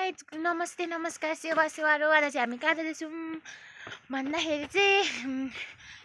Night, नमस्ते नमस्कार सेवा सेवारो। आज चाहिँ हामी कहाँ जाँदैछौँ भन्दाखेरि चाहिँ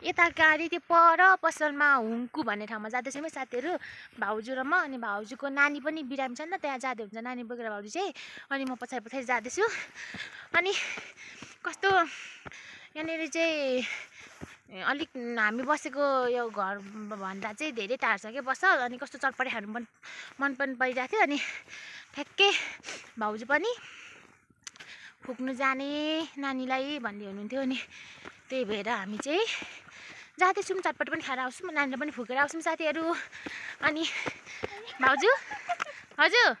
यता गाडी त्यो पर पसलमा हुङ्कु भन्ने ठाउँमा जाँदैछौँ है साथीहरू, भाउजू र म। अनि भाउजूको नानी पनि बिरामी छ नि त, त्यहाँ जाँदै हुन्छ नानी बोकेर भाउजू चाहिँ। अनि म पछाडि पछाडि जाँदैछु। अनि कस्तो यहाँनिर चाहिँ अलिक हामी बसेको यो घर भन्दा चाहिँ धेरै टाढो छ क्या पसल। अनि कस्तो चटपटे खानु मन पनि परिरहेको थियो। अनि ठ्याक्कै भाउजू पनि फुक्नु जाने नानीलाई भन्दै हुनुहुन्थ्यो। अनि त्यही भएर हामी चाहिँ जाँदैछौँ, चटपटे पनि खाएर आउँछौँ, नानीलाई पनि फुकेर आउँछौँ साथीहरू। अनि भाउजू हजुर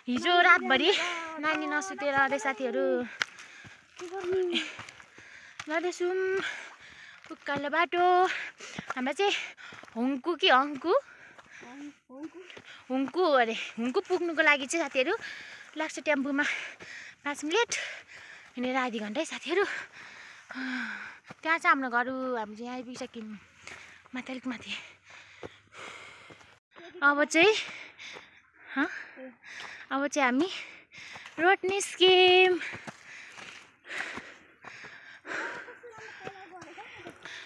हिजो रातभरि नानी नसुतेर अरे साथीहरू जाँदैछौँ उकालो बाटो। हाम्रो चाहिँ हुङ्कु कि हुङ्कु अरे, हुङ्कु पुग्नुको लागि चाहिँ साथीहरू लाग्छ टेम्पोमा 5 मिनट, हिँडेर आधी घन्टा है साथीहरू। त्यहाँ चाहिँ हाम्रो घर, हामी चाहिँ यहाँ आइपुगिसक्यौँ माथि, अलिक माथि। अब चाहिँ हामी रोड निस्क्यौँ।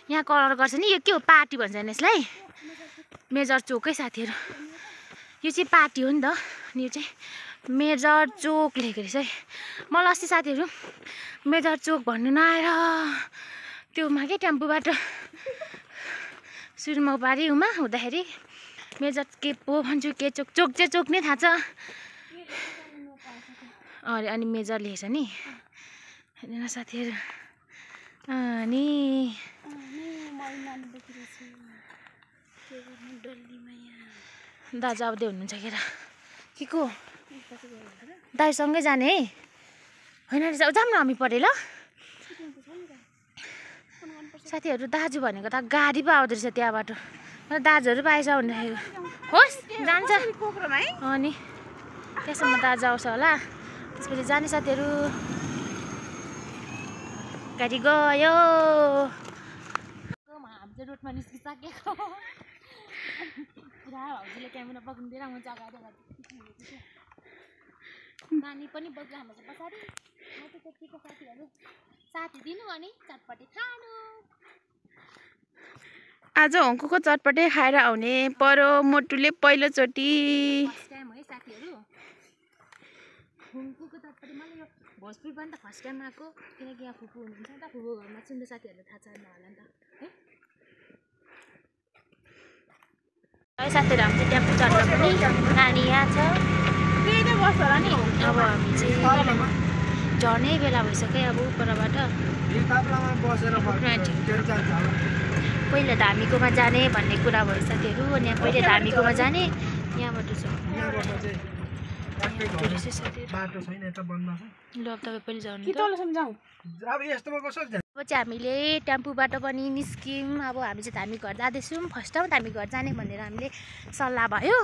यहाँ कलर गर्छ नि, यो के हो पार्टी भन्छ नि यसलाई, मेजर चोक है साथीहरू। यो चाहिँ पार्टी हो नि त। अनि यो चाहिँ मेजर चोक लेखेको रहेछ है। मलाई अस्ति साथीहरू मेजर चोक भन्नु नआएर त्योमा के टेम्पोबाट सुरुमा उपारी उमा हुँदाखेरि मेजर के पो भन्छु, के चोक चाहिँ चोक नै थाहा छ अरे। अनि मेजर लेखेछ नि हेर्नु साथीहरू। अनि दाजु आउँदै हुनुहुन्छ के को दाइसँगै जाने है होइन रहेछ। जाऊँ न हामी परे ल साथीहरू। दाजु भनेको त गाडी पो आउँदो रहेछ त्यहाँबाट, दाजुहरू पो आएछ भन्दाखेरि होस् जान्छ। अनि त्यसमा दाजु आउँछ होला, त्यसपछि जाने साथीहरू। गाडी गयो, हामी चाहिँ रोडमा निस्किसकेको। पुरा भाउजूले क्यामेरा पक्रिँदैन, म चाहिँ अगाडि नानी पनि बोकिरहनु छ पछाडि। म चाहिँ त्यतिको साथीहरू साथी दिनु अनि चटपटे खानु। आज हुङ्कुको चटपटे खाएर आउने पर्यो मोटुले पहिलोचोटि। फर्स्ट टाइम है साथीहरू हुङ्कुको चटपटे। मलाई यो भोजपुर पनि त फर्स्ट टाइम आएको, किनकि यहाँ फुपू हुनुहुन्छ नि त, फुपू घरमा सुन्ने साथीहरूलाई थाहा छैन होला नि त है साथीहरू। हामी चाहिँ टेम्पो चढ्दा पनि नानी यहाँ छ, बस्छ होला नि। अब हामी चाहिँ झर्नै बेला भइसक्यो अब उपरबाट। पहिला धामीकोमा जाने भन्ने कुरा भयो साथीहरू। अनि यहाँ पहिले धामीकोमा जाने, यहाँबाट छ बाटो छैन यता बन्द छ। ल अब तपाईँ पहिले जाउँ। अब यस्तोमा कसरी जान्छ? अब चाहिँ हामीले टेम्पोबाट पनि निस्क्यौँ। अब हामी चाहिँ धामी घर जाँदैछौँ। फर्स्ट टाइम धामी घर जाने भनेर हामीले सल्लाह भयो।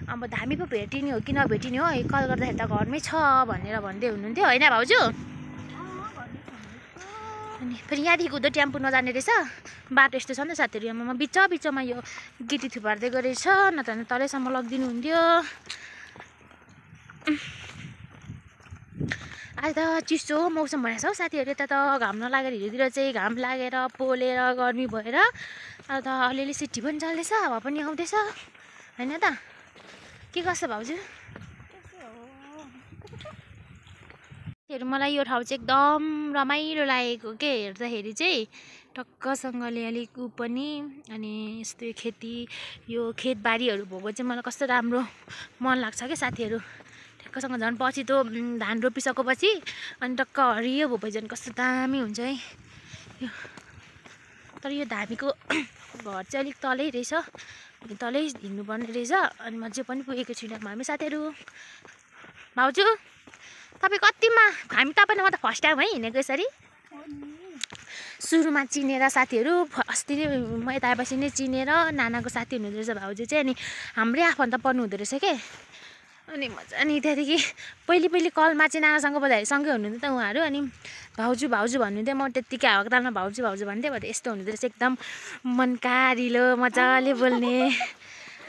अब धामी पो भेटिने हो कि नभेटिने हो, कल गर्दाखेरि त घरमै छ भनेर भन्दै हुनुहुन्थ्यो होइन भाउजू। अनि फेरि यहाँदेखि उधर टेम्पो नजाने रहेछ, बाटो यस्तो छ नि त साथीहरू। यहाँ बिचमा यो गिटी थुपार्दै गरेछ, न त तलैसम्म लगिदिनु हुन्थ्यो। आज त चिसो मौसम भएछ हौ साथीहरू। यता त घाम नलागेर हिँड्तिर चाहिँ घाम लागेर पोलेर गर्मी भएर अब त अलिअलि सिटी पनि चल्दैछ, हावा पनि आउँदैछ होइन त। के गर्छ भाउजू? मलाई यो ठाउँ चाहिँ एकदम रमाइलो लागेको के, हेर्दाखेरि चाहिँ टक्कसँगले अलिक ऊ पनि। अनि यस्तो खेती, यो खेतबारीहरू भएको चाहिँ मलाई कस्तो राम्रो मन लाग्छ क्या साथीहरू। ठ्याक्कसँग झन् पछि त धान रोपिसकेपछि अनि टक्क हरियो भएपछि झन् कस्तो दामी हुन्छ है यो। तर यो धामीको घर चाहिँ अलिक तलै रहेछ, अनि तलै हिँड्नुपर्ने रहेछ। अनि म चाहिँ पनि पुगेको छुइनँ हामी साथीहरू। भाउजू तपाईँ कतिमा? तपाईँले म त फर्स्ट टाइम है हिँडेको यसरी। सुरुमा चिनेर साथीहरू, अस्ति नै म यता आएपछि नै चिनेर नानाको साथी हुनुहुँदो रहेछ भाउजू चाहिँ। अनि हाम्रै आफन्त पर्नु हुँदो रहेछ के। अनि मजा, अनि त्यहाँदेखि पहिले कलमा चाहिँ नानासँग बोल्दाखेरि सँगै हुनुहुन्थ्यो त उहाँहरू। अनि भाउजू भन्नुहुन्थ्यो, म त्यत्तिकै हावाको तालमा भाउजू भन्थेँ। भएर यस्तो हुनुहुँदो रहेछ, एकदम मनकारिलो मजाले बोल्ने।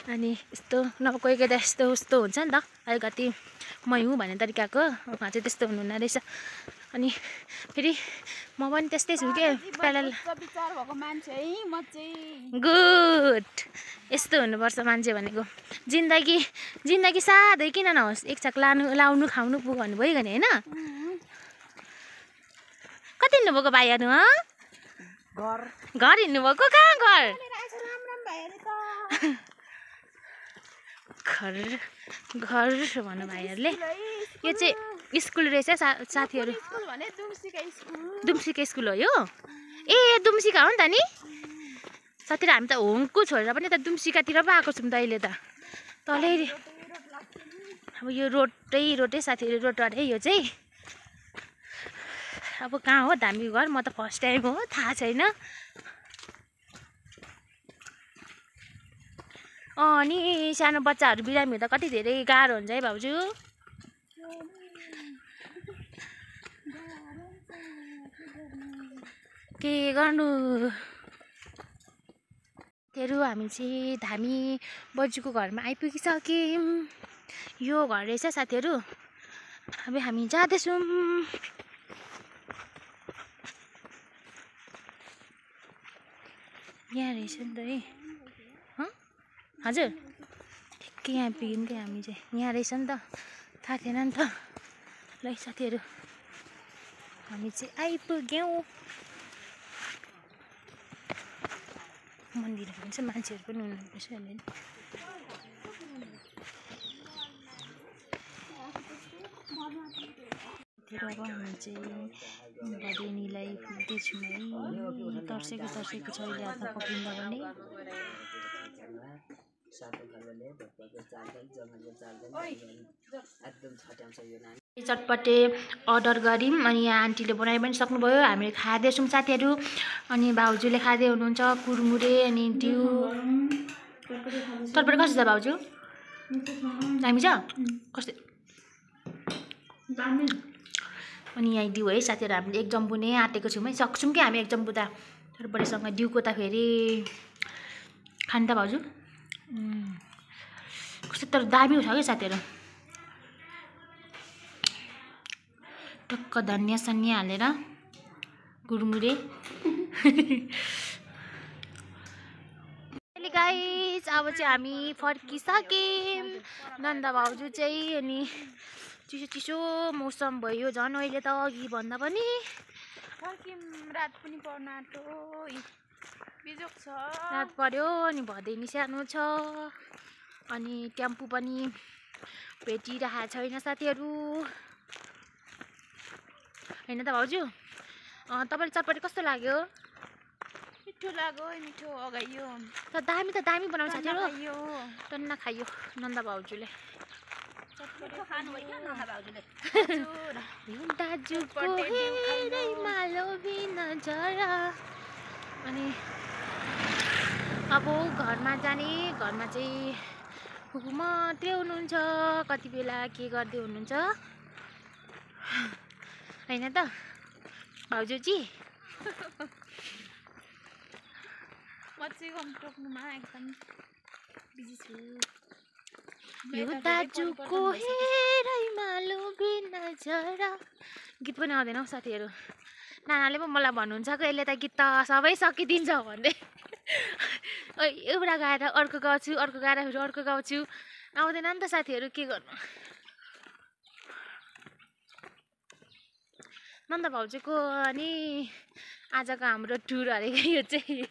अनि यस्तो नभए कोही कोही त यस्तो उस्तो हुन्छ नि त अलिकति मै हुँ भन्ने तरिकाको उहाँ चाहिँ त्यस्तो हुनुहुन्न रहेछ अनि फेरि म पनि त्यस्तै छु के प्यारल विचार भएको मान्छे है म चाहिँ गुड यस्तो हुनुपर्छ मान्छे भनेको जिन्दगी साधै किन नहोस् एकछाक लाउनु खाउनु पुग्यो भन्नु भइगयो नि होइन कति हिँड्नुभएको भाइहरू घर हिँड्नुभएको कहाँ घर घर भन्नु भाइहरूले यो चाहिँ स्कुल रहेछ साथीहरू दुम्सीका स्कुल हो यो ए दुम्सीका हो नि त नि साथीहरू हामी त होङको छोडेर पनि त दुम्सीकातिर पो आएको छौँ त अहिले त तलै अब यो रोडै साथीहरू रोड है यो चाहिँ अब कहाँ हो धामी घर म त फर्स्ट टाइम हो थाहा छैन अनि सानो बच्चाहरू बिरामी हुँदा कति धेरै गाह्रो हुन्छ है भाउजू के गर्नु हामी चाहिँ धामी बज्यूको घरमा आइपुगिसक्यौँ यो घर रहेछ साथीहरू अब हामी जाँदैछौँ यहाँ रहेछ नि त है हजुर ठिक्कै यहाँ पुग्यौँ क्या हामी चाहिँ यहाँ रहेछ नि त थाहा थिएन नि त ल साथीहरू हामी चाहिँ आइपुग्यौँ मन्दिर भन्छ मान्छेहरू पनि हुनुपर्छ भने अब हामी चाहिँ भदैनीलाई पुग्दैछौँ है तर्सेको छ अहिले हातमा पक्रिँदा पनि चटपटे अर्डर गऱ्यौँ अनि यहाँ आन्टीले बनाइ पनि सक्नुभयो हामीले खाँदैछौँ साथीहरू अनि भाउजूले खाँदै हुनुहुन्छ कुरमुरे अनि डिउ चटपटे कस्तो छ भाउजू दामी छ कस्तो अनि यहाँ डिउ है साथीहरू हामीले एक जम्बु नै आँटेको छौँ है सक्छौँ कि हामी एक जम्बु त चटपटेसँग डिउको त फेरि खानु त भाउजू कस्तो तर दामी छ कि साथीहरू टक्क धनियाँ सनियाँ हालेर गुरमुरे गाइस अब चाहिँ हामी फर्किसक्यौँ नन्दा भाउजू चाहिँ अनि चिसो मौसम भयो झन् अहिले त अघि भन्दा पनि रात पनि पर्न आँट्यो बिजोक छ रात पर्यो अनि भदैनी सानो छ अनि टेम्पू पनि भेटिरहेको छैन साथीहरू होइन त भाउजू तपाईँले चटपटे कस्तो लाग्यो मिठो लाग्यो मिठो अगाइयो दामी बनाउँछ साथीहरू टन्ना खाइयो नन्दा भाउजूले दाजुको हेरैमा लोभिन जरा अनि अब घरमा जाने घरमा चाहिँ फुपू मात्रै हुनुहुन्छ कति बेला के गर्दै हुनुहुन्छ होइन त भाउजूजी म चाहिँ टोक्नुमा एकदम बिजी छु यो दाजुको हेरैमा लोभिन जरा गीत पनि आउँदैन हौ साथीहरू नानाले पो मलाई भन्नुहुन्छ कि यसले त गीत त सबै सकिदिन्छ भन्दै एउटा गाएर अर्को गाउँछु अर्को गाएर फेरि अर्को गाउँछु आउँदैन नि त साथीहरू के गर्नु नन्दा भाउजूको अनि आजको हाम्रो टुर अरे यो चाहिँ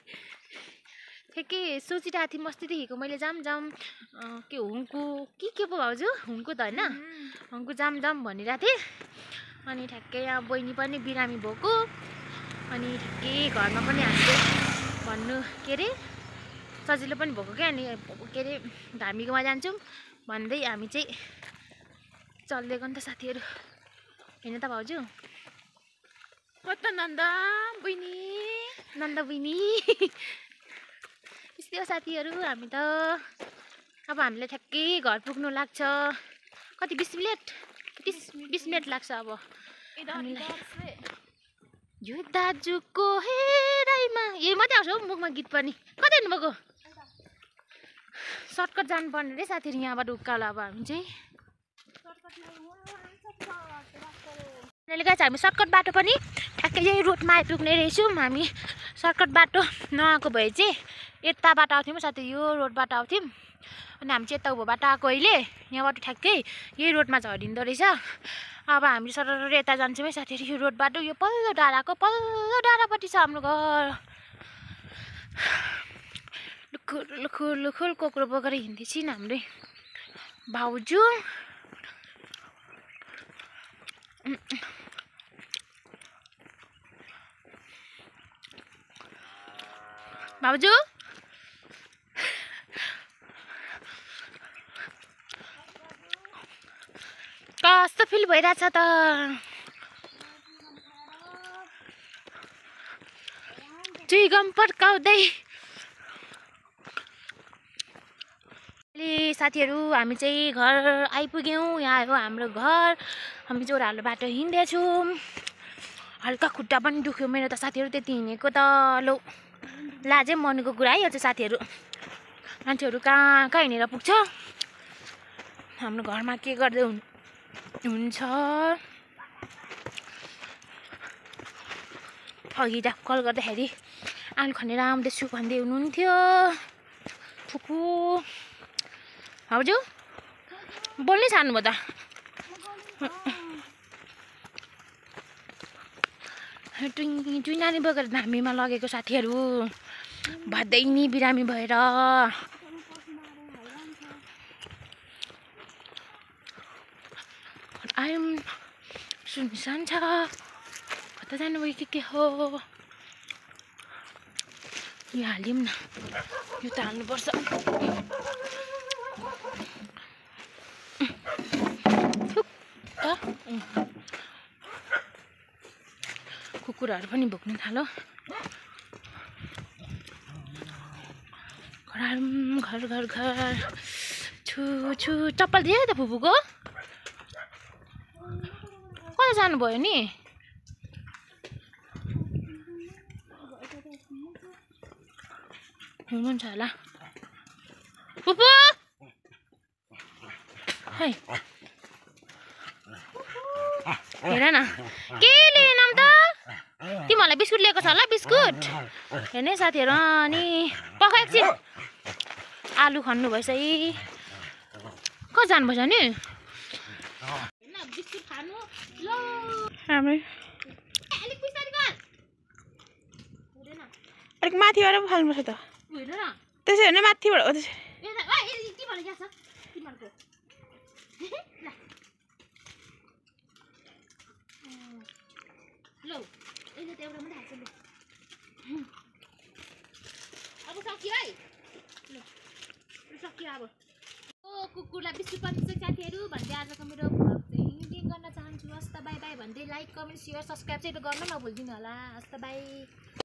ठिकै सोचिरहेको थिएँ अस्तिदेखिको मैले जाम के हुङको के पो भाउजू हुङको त होइन हुङको जाम भनिरहेको थिएँ अनि ठ्याक्कै यहाँ बहिनी पनि बिरामी भएको अनि ठ्याक्कै घरमा पनि हामीले भन्नु के अरे सजिलो पनि भएको क्या अनि के अरे धामीकोमा जान्छौँ भन्दै हामी चाहिँ चलिदिएको नि त साथीहरू होइन त भाउजू कता नन्दा बहिनी यस्तै हो साथीहरू हामी त अब हामीले ठ्याक्कै घर पुग्नु लाग्छ कति 20 मिनट लाग्छ अब यो दाजुको हेरैमा यही मात्रै आउँछ हौ मुखमा गीत पनि कतै हिँड्नुभएको सर्टकट जानुपर्ने रे साथीहरू यहाँबाट उकालो अब हामी चाहिँ गाइस हामी सर्टकट बाटो पनि ठ्याक्कै यही रोडमा आइपुग्ने रहेछौँ हामी सर्टकट बाटो नआएको भए चाहिँ यताबाट आउँथ्यौँ साथी यो रोडबाट आउँथ्यौँ अनि हामी चाहिँ यता उँभोबाट आएको अहिले यहाँबाट ठ्याक्कै यही रोडमा झरिँदो रहेछ अब हामी सरर यता जान्छौँ है साथीहरू यो रोडबाट यो पल्लो डाँडापट्टि छ हाम्रो घर लुखुर कोक्रो बोकेर हिँड्दैछन् हाम्रो भाउजू भाउजू कस्तो फिल भइरहेछ त चुइगम पड्काउँदै साथीहरू हामी चाहिँ घर आइपुग्यौँ यहाँ हो हाम्रो घर हामी चाहिँ ओह्रालो बाटो हिँड्दैछौँ हल्का खुट्टा पनि दुख्यो मेरो त साथीहरू त्यति हिँडेको त लो लाजै मर्नुको कुरा है यो चाहिँ साथीहरू मान्छेहरू कहाँ कहाँ हिँडेर पुग्छ हाम्रो घरमा के गर्दै हुन्छ अघि त कल गर्दाखेरि आलु खनेर आउँदैछु भन्दै हुनुहुन्थ्यो फुपू हजुर बोल्नै छाड्नुभयो त टुई नानी बोकेर धामीमा लगेको साथीहरू भदै नि बिरामी भएर आयौँ सुनसान छ कता जानुभयो के हो यो हाल्यौँ न यो त हाल्नुपर्छ कुकुरहरू पनि भोग्नु थाल्यो घर घर घर छु छु चप्पल दियो त फुपूको कता जानुभयो नि हुनुहुन्छ होला फुपू है हेर न के लिएनौँ त तिमीहरूलाई बिस्कुट लिएको छ होला बिस्कुट हेर्ने साथीहरू अनि पख एकछिन आलु खन्नु भएछ है कहाँ जानुभएछ नि बिस्कुट खानु अलिक माथिबाट पो फाल्नुपर्छ त त्यसै होइन माथिबाट हो त्यसरी अब सक्यो है सक्यो अब कुकुरलाई बिस्कुट पाउँछ साथीहरू भन्दै आजको मेरो भ्लग चाहिँ यहीँ गर्न चाहन्छु हस् त बाई बाई भन्दै लाइक कमेन्ट सेयर सब्सक्राइब चाहिँ गर्नु नभुलिदिनु होला हस् त बाई।